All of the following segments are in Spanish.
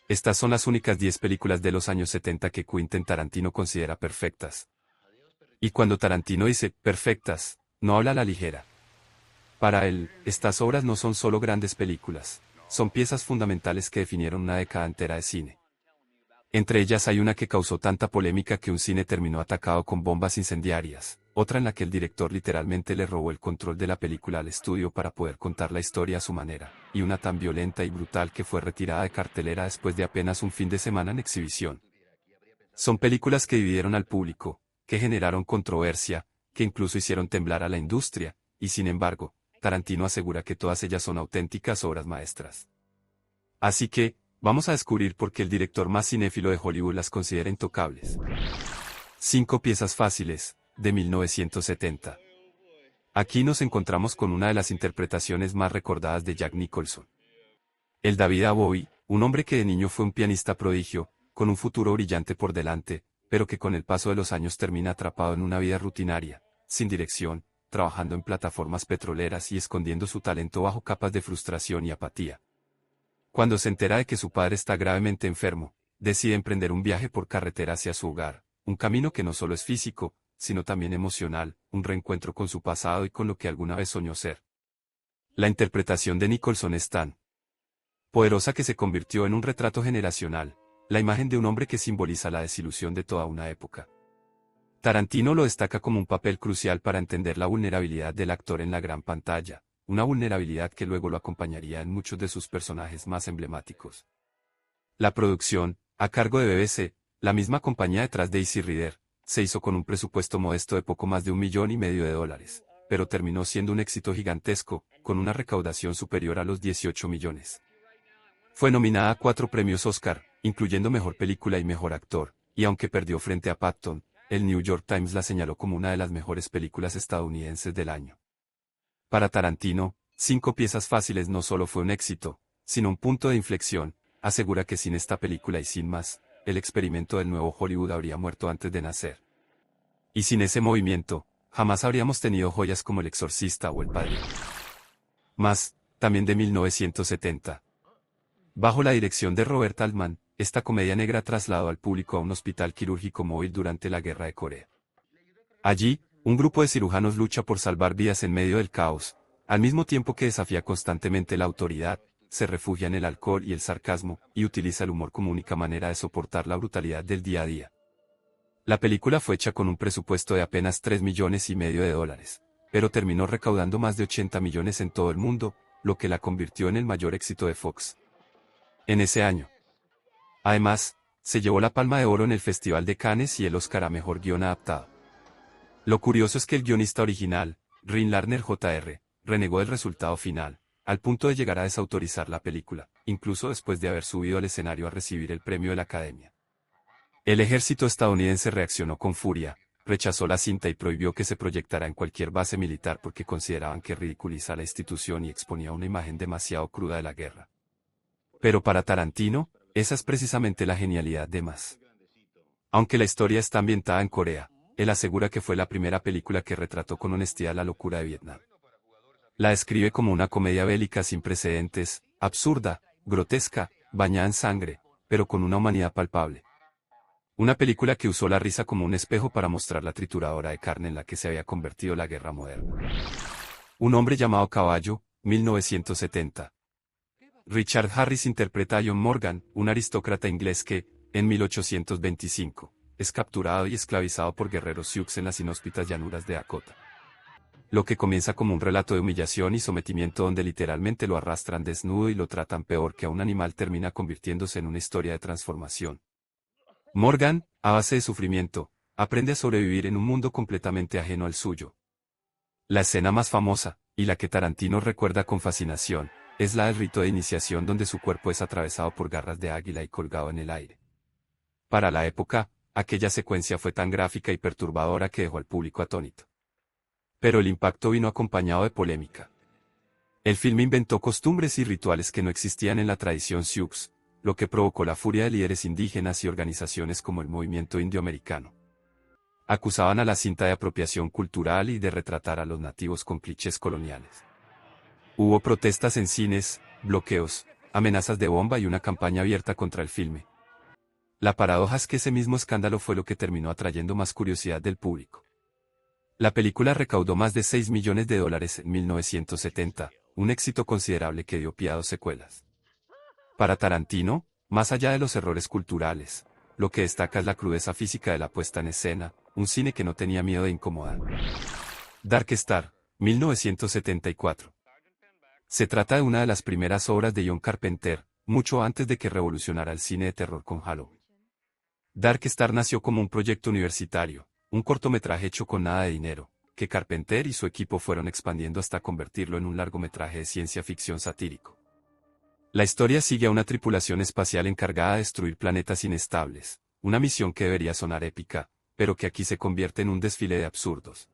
Estas son las únicas 10 películas de los años 70 que Quentin Tarantino considera perfectas. Y cuando Tarantino dice perfectas, no habla a la ligera. Para él, estas obras no son solo grandes películas, son piezas fundamentales que definieron una década entera de cine. Entre ellas hay una que causó tanta polémica que un cine terminó atacado con bombas incendiarias, otra en la que el director literalmente le robó el control de la película al estudio para poder contar la historia a su manera, y una tan violenta y brutal que fue retirada de cartelera después de apenas un fin de semana en exhibición. Son películas que dividieron al público, que generaron controversia, que incluso hicieron temblar a la industria, y sin embargo, Tarantino asegura que todas ellas son auténticas obras maestras. Así que, vamos a descubrir por qué el director más cinéfilo de Hollywood las considera intocables. 5 piezas fáciles, de 1970. Aquí nos encontramos con una de las interpretaciones más recordadas de Jack Nicholson. El David Bowie, un hombre que de niño fue un pianista prodigio, con un futuro brillante por delante, pero que con el paso de los años termina atrapado en una vida rutinaria, sin dirección, trabajando en plataformas petroleras y escondiendo su talento bajo capas de frustración y apatía. Cuando se entera de que su padre está gravemente enfermo, decide emprender un viaje por carretera hacia su hogar, un camino que no solo es físico, sino también emocional, un reencuentro con su pasado y con lo que alguna vez soñó ser. La interpretación de Nicholson es tan poderosa que se convirtió en un retrato generacional, la imagen de un hombre que simboliza la desilusión de toda una época. Tarantino lo destaca como un papel crucial para entender la vulnerabilidad del actor en la gran pantalla, una vulnerabilidad que luego lo acompañaría en muchos de sus personajes más emblemáticos. La producción, a cargo de BBC, la misma compañía detrás de Easy Rider, se hizo con un presupuesto modesto de poco más de $1,500,000, pero terminó siendo un éxito gigantesco, con una recaudación superior a los 18 millones. Fue nominada a 4 premios Oscar, incluyendo Mejor Película y Mejor Actor, y aunque perdió frente a Patton, el New York Times la señaló como una de las mejores películas estadounidenses del año. Para Tarantino, 5 piezas fáciles no solo fue un éxito, sino un punto de inflexión. Asegura que sin esta película y sin más, el experimento del nuevo Hollywood habría muerto antes de nacer. Y sin ese movimiento, jamás habríamos tenido joyas como El Exorcista o El Padrino. Más, también de 1970. Bajo la dirección de Robert Altman, esta comedia negra trasladó al público a un hospital quirúrgico móvil durante la Guerra de Corea. Allí, un grupo de cirujanos lucha por salvar vidas en medio del caos, al mismo tiempo que desafía constantemente la autoridad, se refugia en el alcohol y el sarcasmo, y utiliza el humor como única manera de soportar la brutalidad del día a día. La película fue hecha con un presupuesto de apenas $3,500,000, pero terminó recaudando más de 80 millones en todo el mundo, lo que la convirtió en el mayor éxito de Fox en ese año. Además, se llevó la Palma de Oro en el Festival de Cannes y el Oscar a Mejor Guión Adaptado. Lo curioso es que el guionista original, Rin Lardner Jr., renegó del resultado final, al punto de llegar a desautorizar la película, incluso después de haber subido al escenario a recibir el premio de la Academia. El ejército estadounidense reaccionó con furia, rechazó la cinta y prohibió que se proyectara en cualquier base militar porque consideraban que ridiculiza la institución y exponía una imagen demasiado cruda de la guerra. Pero para Tarantino, esa es precisamente la genialidad de Más. Aunque la historia está ambientada en Corea, él asegura que fue la primera película que retrató con honestidad la locura de Vietnam. La describe como una comedia bélica sin precedentes, absurda, grotesca, bañada en sangre, pero con una humanidad palpable. Una película que usó la risa como un espejo para mostrar la trituradora de carne en la que se había convertido la guerra moderna. Un hombre llamado Caballo, 1970. Richard Harris interpreta a John Morgan, un aristócrata inglés que, en 1825, es capturado y esclavizado por guerreros Sioux en las inhóspitas llanuras de Dakota. Lo que comienza como un relato de humillación y sometimiento donde literalmente lo arrastran desnudo y lo tratan peor que a un animal termina convirtiéndose en una historia de transformación. Morgan, a base de sufrimiento, aprende a sobrevivir en un mundo completamente ajeno al suyo. La escena más famosa, y la que Tarantino recuerda con fascinación, es la del rito de iniciación donde su cuerpo es atravesado por garras de águila y colgado en el aire. Para la época, aquella secuencia fue tan gráfica y perturbadora que dejó al público atónito. Pero el impacto vino acompañado de polémica. El filme inventó costumbres y rituales que no existían en la tradición Sioux, lo que provocó la furia de líderes indígenas y organizaciones como el Movimiento Indioamericano. Acusaban a la cinta de apropiación cultural y de retratar a los nativos con clichés coloniales. Hubo protestas en cines, bloqueos, amenazas de bomba y una campaña abierta contra el filme. La paradoja es que ese mismo escándalo fue lo que terminó atrayendo más curiosidad del público. La película recaudó más de $6 millones en 1970, un éxito considerable que dio pie a 2 secuelas. Para Tarantino, más allá de los errores culturales, lo que destaca es la crudeza física de la puesta en escena, un cine que no tenía miedo de incomodar. Dark Star, 1974. Se trata de una de las primeras obras de John Carpenter, mucho antes de que revolucionara el cine de terror con Halloween. Dark Star nació como un proyecto universitario, un cortometraje hecho con nada de dinero, que Carpenter y su equipo fueron expandiendo hasta convertirlo en un largometraje de ciencia ficción satírico. La historia sigue a una tripulación espacial encargada de destruir planetas inestables, una misión que debería sonar épica, pero que aquí se convierte en un desfile de absurdos.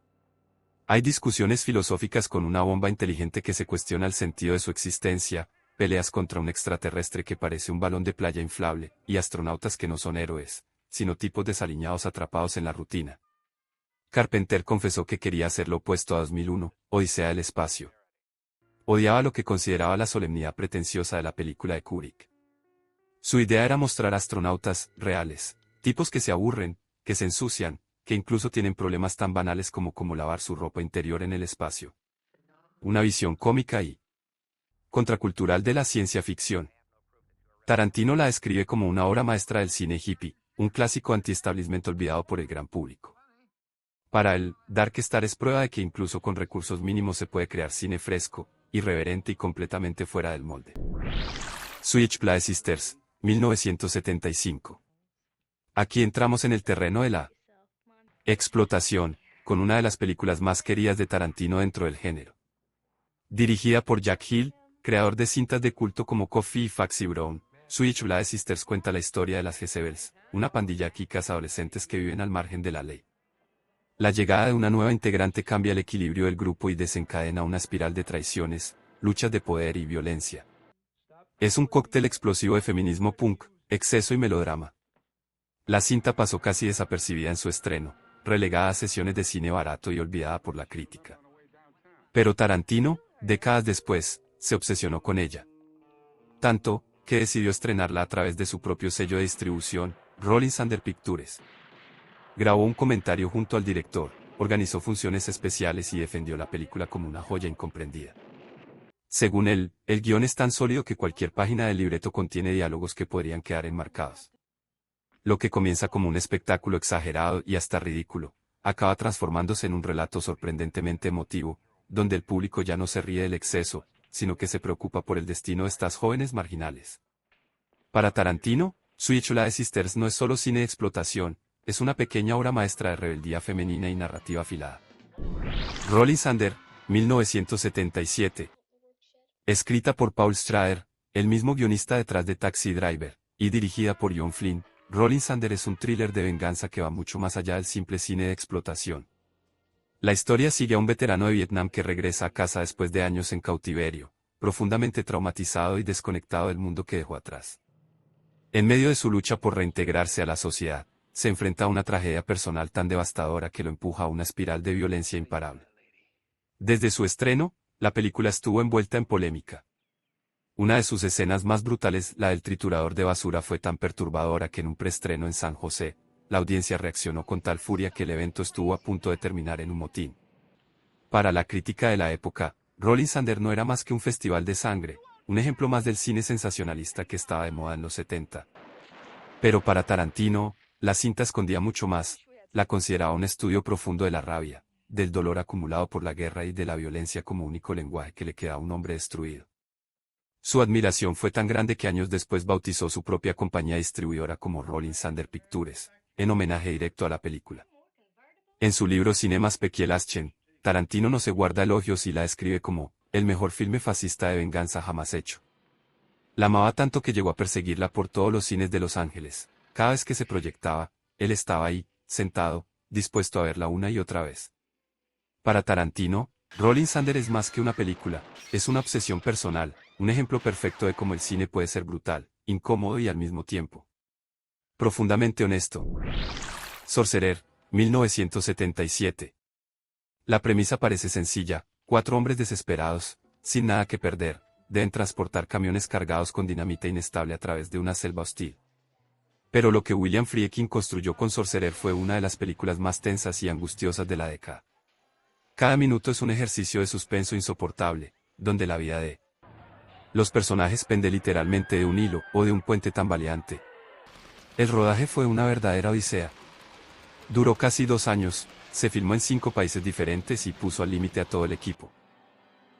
Hay discusiones filosóficas con una bomba inteligente que se cuestiona el sentido de su existencia, peleas contra un extraterrestre que parece un balón de playa inflable, y astronautas que no son héroes, sino tipos desaliñados atrapados en la rutina. Carpenter confesó que quería hacer lo opuesto a 2001, Odisea del espacio. Odiaba lo que consideraba la solemnidad pretenciosa de la película de Kubrick. Su idea era mostrar astronautas reales, tipos que se aburren, que se ensucian, que incluso tienen problemas tan banales como lavar su ropa interior en el espacio. Una visión cómica y contracultural de la ciencia ficción. Tarantino la describe como una obra maestra del cine hippie, un clásico anti-establishment olvidado por el gran público. Para él, Dark Star es prueba de que incluso con recursos mínimos se puede crear cine fresco, irreverente y completamente fuera del molde. Switchblade Sisters, 1975. Aquí entramos en el terreno de la explotación, con una de las películas más queridas de Tarantino dentro del género. Dirigida por Jack Hill, creador de cintas de culto como Coffee y Foxy Brown, Switchblade Sisters cuenta la historia de las Jezebels, una pandilla de chicas adolescentes que viven al margen de la ley. La llegada de una nueva integrante cambia el equilibrio del grupo y desencadena una espiral de traiciones, luchas de poder y violencia. Es un cóctel explosivo de feminismo punk, exceso y melodrama. La cinta pasó casi desapercibida en su estreno, relegada a sesiones de cine barato y olvidada por la crítica. Pero Tarantino, décadas después, se obsesionó con ella. Tanto, que decidió estrenarla a través de su propio sello de distribución, Rolling Thunder Pictures. Grabó un comentario junto al director, organizó funciones especiales y defendió la película como una joya incomprendida. Según él, el guión es tan sólido que cualquier página del libreto contiene diálogos que podrían quedar enmarcados. Lo que comienza como un espectáculo exagerado y hasta ridículo, acaba transformándose en un relato sorprendentemente emotivo, donde el público ya no se ríe del exceso, sino que se preocupa por el destino de estas jóvenes marginales. Para Tarantino, Switchblade Sisters no es solo cine de explotación, es una pequeña obra maestra de rebeldía femenina y narrativa afilada. Rolling Thunder, 1977. Escrita por Paul Schrader, el mismo guionista detrás de Taxi Driver, y dirigida por John Flynn, Rolling Thunder es un thriller de venganza que va mucho más allá del simple cine de explotación. La historia sigue a un veterano de Vietnam que regresa a casa después de años en cautiverio, profundamente traumatizado y desconectado del mundo que dejó atrás. En medio de su lucha por reintegrarse a la sociedad, se enfrenta a una tragedia personal tan devastadora que lo empuja a una espiral de violencia imparable. Desde su estreno, la película estuvo envuelta en polémica. Una de sus escenas más brutales, la del triturador de basura, fue tan perturbadora que en un preestreno en San José, la audiencia reaccionó con tal furia que el evento estuvo a punto de terminar en un motín. Para la crítica de la época, Rolling Thunder no era más que un festival de sangre, un ejemplo más del cine sensacionalista que estaba de moda en los 70. Pero para Tarantino, la cinta escondía mucho más, la consideraba un estudio profundo de la rabia, del dolor acumulado por la guerra y de la violencia como único lenguaje que le queda a un hombre destruido. Su admiración fue tan grande que años después bautizó su propia compañía distribuidora como Rolling Thunder Pictures, en homenaje directo a la película. En su libro Cinema Spezialaction, Tarantino no se guarda elogios y la describe como el mejor filme fascista de venganza jamás hecho. La amaba tanto que llegó a perseguirla por todos los cines de Los Ángeles. Cada vez que se proyectaba, él estaba ahí, sentado, dispuesto a verla una y otra vez. Para Tarantino, Rolling Thunder es más que una película, es una obsesión personal, un ejemplo perfecto de cómo el cine puede ser brutal, incómodo y al mismo tiempo profundamente honesto. Sorcerer, 1977. La premisa parece sencilla: 4 hombres desesperados, sin nada que perder, deben transportar camiones cargados con dinamita inestable a través de una selva hostil. Pero lo que William Friedkin construyó con Sorcerer fue una de las películas más tensas y angustiosas de la década. Cada minuto es un ejercicio de suspenso insoportable, donde la vida de los personajes pende literalmente de un hilo o de un puente tambaleante. El rodaje fue una verdadera odisea. Duró casi 2 años, se filmó en 5 países diferentes y puso al límite a todo el equipo.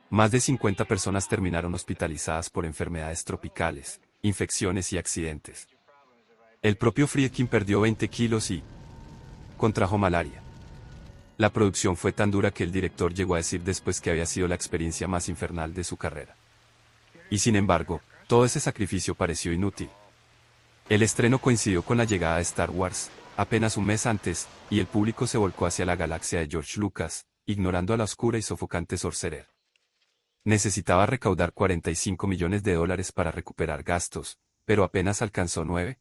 Más de 50 personas terminaron hospitalizadas por enfermedades tropicales, infecciones y accidentes. El propio Friedkin perdió 20 kilos y contrajo malaria. La producción fue tan dura que el director llegó a decir después que había sido la experiencia más infernal de su carrera. Y sin embargo, todo ese sacrificio pareció inútil. El estreno coincidió con la llegada de Star Wars, apenas un mes antes, y el público se volcó hacia la galaxia de George Lucas, ignorando a la oscura y sofocante Sorcerer. Necesitaba recaudar $45 millones para recuperar gastos, pero apenas alcanzó 9.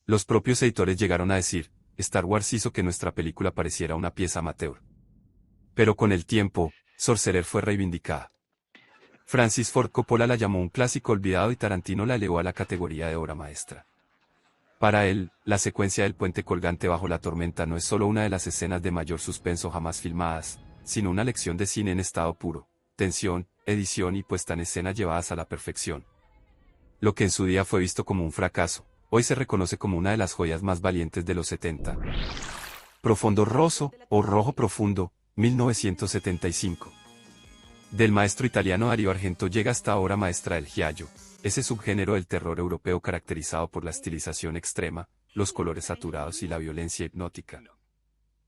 Los propios editores llegaron a decir, Star Wars hizo que nuestra película pareciera una pieza amateur. Pero con el tiempo, Sorcerer fue reivindicada. Francis Ford Coppola la llamó un clásico olvidado y Tarantino la elevó a la categoría de obra maestra. Para él, la secuencia del puente colgante bajo la tormenta no es solo una de las escenas de mayor suspenso jamás filmadas, sino una lección de cine en estado puro, tensión, edición y puesta en escena llevadas a la perfección. Lo que en su día fue visto como un fracaso, hoy se reconoce como una de las joyas más valientes de los 70. Profondo Rosso, o Rojo Profundo, 1975. Del maestro italiano Dario Argento llega esta obra maestra del giallo, ese subgénero del terror europeo caracterizado por la estilización extrema, los colores saturados y la violencia hipnótica.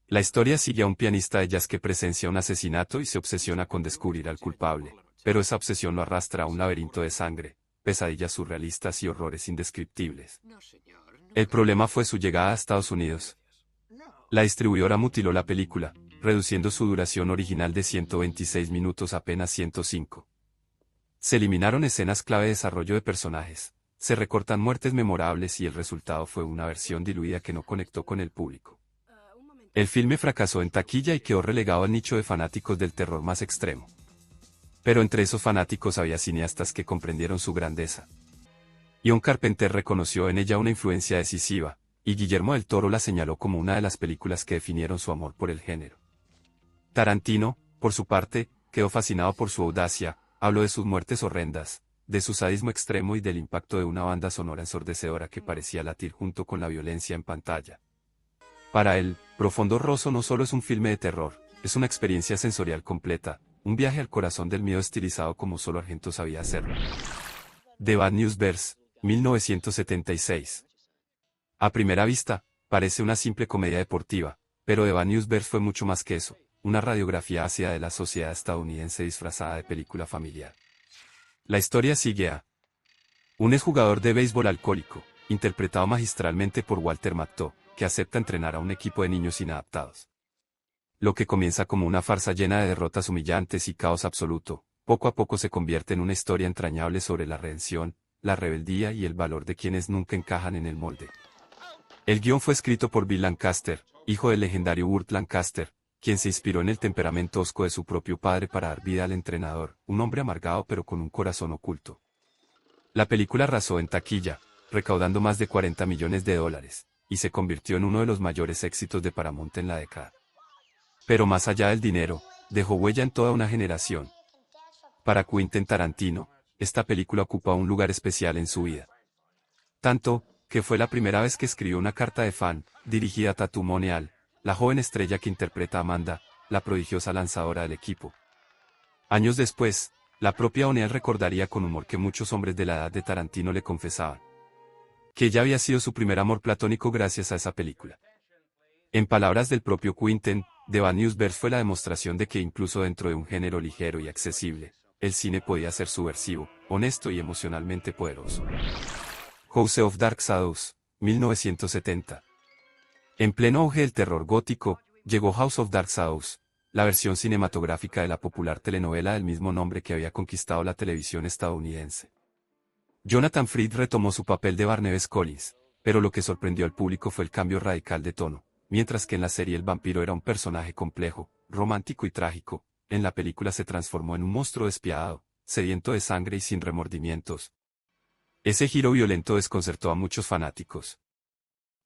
La historia sigue a un pianista de jazz que presencia un asesinato y se obsesiona con descubrir al culpable, pero esa obsesión lo arrastra a un laberinto de sangre, pesadillas surrealistas y horrores indescriptibles. El problema fue su llegada a Estados Unidos. La distribuidora mutiló la película, reduciendo su duración original de 126 minutos a apenas 105. Se eliminaron escenas clave de desarrollo de personajes, se recortan muertes memorables y el resultado fue una versión diluida que no conectó con el público. El filme fracasó en taquilla y quedó relegado al nicho de fanáticos del terror más extremo. Pero entre esos fanáticos había cineastas que comprendieron su grandeza. John Carpenter reconoció en ella una influencia decisiva, y Guillermo del Toro la señaló como una de las películas que definieron su amor por el género. Tarantino, por su parte, quedó fascinado por su audacia, habló de sus muertes horrendas, de su sadismo extremo y del impacto de una banda sonora ensordecedora que parecía latir junto con la violencia en pantalla. Para él, Profondo Rosso no solo es un filme de terror, es una experiencia sensorial completa, un viaje al corazón del miedo estilizado como solo Argento sabía hacerlo. The Bad News Bears, 1976. A primera vista, parece una simple comedia deportiva, pero The Bad News Bears fue mucho más que eso, una radiografía ácida de la sociedad estadounidense disfrazada de película familiar. La historia sigue a un exjugador de béisbol alcohólico, interpretado magistralmente por Walter Matthau, que acepta entrenar a un equipo de niños inadaptados. Lo que comienza como una farsa llena de derrotas humillantes y caos absoluto, poco a poco se convierte en una historia entrañable sobre la redención, la rebeldía y el valor de quienes nunca encajan en el molde. El guión fue escrito por Bill Lancaster, hijo del legendario Burt Lancaster, quien se inspiró en el temperamento hosco de su propio padre para dar vida al entrenador, un hombre amargado pero con un corazón oculto. La película arrasó en taquilla, recaudando más de $40 millones, y se convirtió en uno de los mayores éxitos de Paramount en la década. Pero más allá del dinero, dejó huella en toda una generación. Para Quentin Tarantino, esta película ocupa un lugar especial en su vida. Tanto, que fue la primera vez que escribió una carta de fan, dirigida a Tatum O'Neal, la joven estrella que interpreta a Amanda, la prodigiosa lanzadora del equipo. Años después, la propia O'Neal recordaría con humor que muchos hombres de la edad de Tarantino le confesaban que ella había sido su primer amor platónico gracias a esa película. En palabras del propio Quentin, The Bad News Bears fue la demostración de que incluso dentro de un género ligero y accesible, el cine podía ser subversivo, honesto y emocionalmente poderoso. House of Dark Shadows, 1970. En pleno auge del terror gótico, llegó House of Dark Shadows, la versión cinematográfica de la popular telenovela del mismo nombre que había conquistado la televisión estadounidense. Jonathan Frid retomó su papel de Barnabas Collins, pero lo que sorprendió al público fue el cambio radical de tono. Mientras que en la serie el vampiro era un personaje complejo, romántico y trágico, en la película se transformó en un monstruo despiadado, sediento de sangre y sin remordimientos. Ese giro violento desconcertó a muchos fanáticos.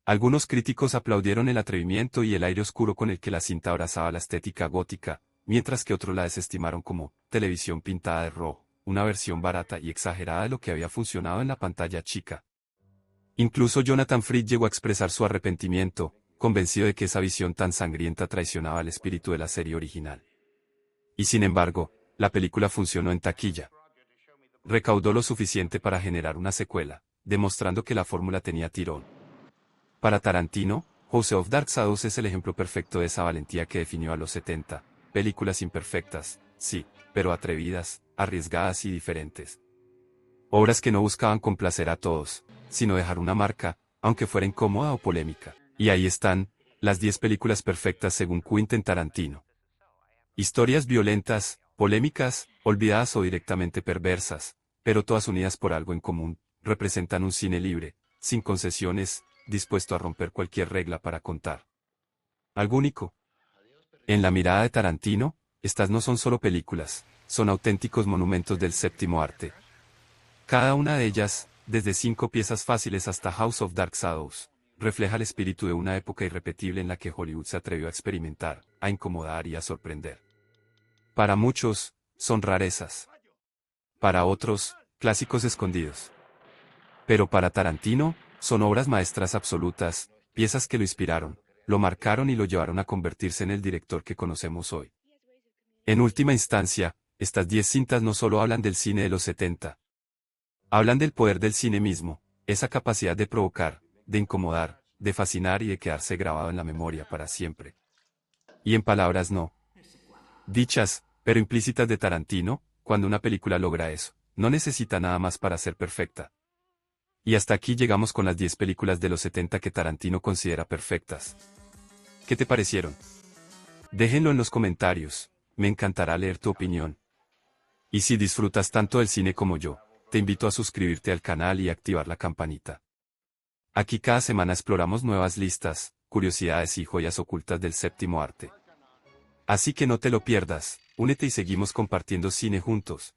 Algunos críticos aplaudieron el atrevimiento y el aire oscuro con el que la cinta abrazaba la estética gótica, mientras que otros la desestimaron como televisión pintada de rojo, una versión barata y exagerada de lo que había funcionado en la pantalla chica. Incluso Jonathan Frid llegó a expresar su arrepentimiento, convencido de que esa visión tan sangrienta traicionaba el espíritu de la serie original. Y sin embargo, la película funcionó en taquilla. Recaudó lo suficiente para generar una secuela, demostrando que la fórmula tenía tirón. Para Tarantino, House of Dark Shadows es el ejemplo perfecto de esa valentía que definió a los 70, películas imperfectas, sí, pero atrevidas, arriesgadas y diferentes. Obras que no buscaban complacer a todos, sino dejar una marca, aunque fuera incómoda o polémica. Y ahí están, las 10 películas perfectas según Quentin Tarantino. Historias violentas, polémicas, olvidadas o directamente perversas, pero todas unidas por algo en común, representan un cine libre, sin concesiones, dispuesto a romper cualquier regla para contar algo único. En la mirada de Tarantino, estas no son solo películas, son auténticos monumentos del séptimo arte. Cada una de ellas, desde 5 piezas fáciles hasta House of Dark Shadows, refleja el espíritu de una época irrepetible en la que Hollywood se atrevió a experimentar, a incomodar y a sorprender. Para muchos, son rarezas. Para otros, clásicos escondidos. Pero para Tarantino, son obras maestras absolutas, piezas que lo inspiraron, lo marcaron y lo llevaron a convertirse en el director que conocemos hoy. En última instancia, estas 10 cintas no solo hablan del cine de los 70. Hablan del poder del cine mismo, esa capacidad de provocar, de incomodar, de fascinar y de quedarse grabado en la memoria para siempre. Y en palabras no dichas, pero implícitas de Tarantino, cuando una película logra eso, no necesita nada más para ser perfecta. Y hasta aquí llegamos con las 10 películas de los 70 que Tarantino considera perfectas. ¿Qué te parecieron? Déjenlo en los comentarios, me encantará leer tu opinión. Y si disfrutas tanto del cine como yo, te invito a suscribirte al canal y activar la campanita. Aquí cada semana exploramos nuevas listas, curiosidades y joyas ocultas del séptimo arte. Así que no te lo pierdas, únete y seguimos compartiendo cine juntos.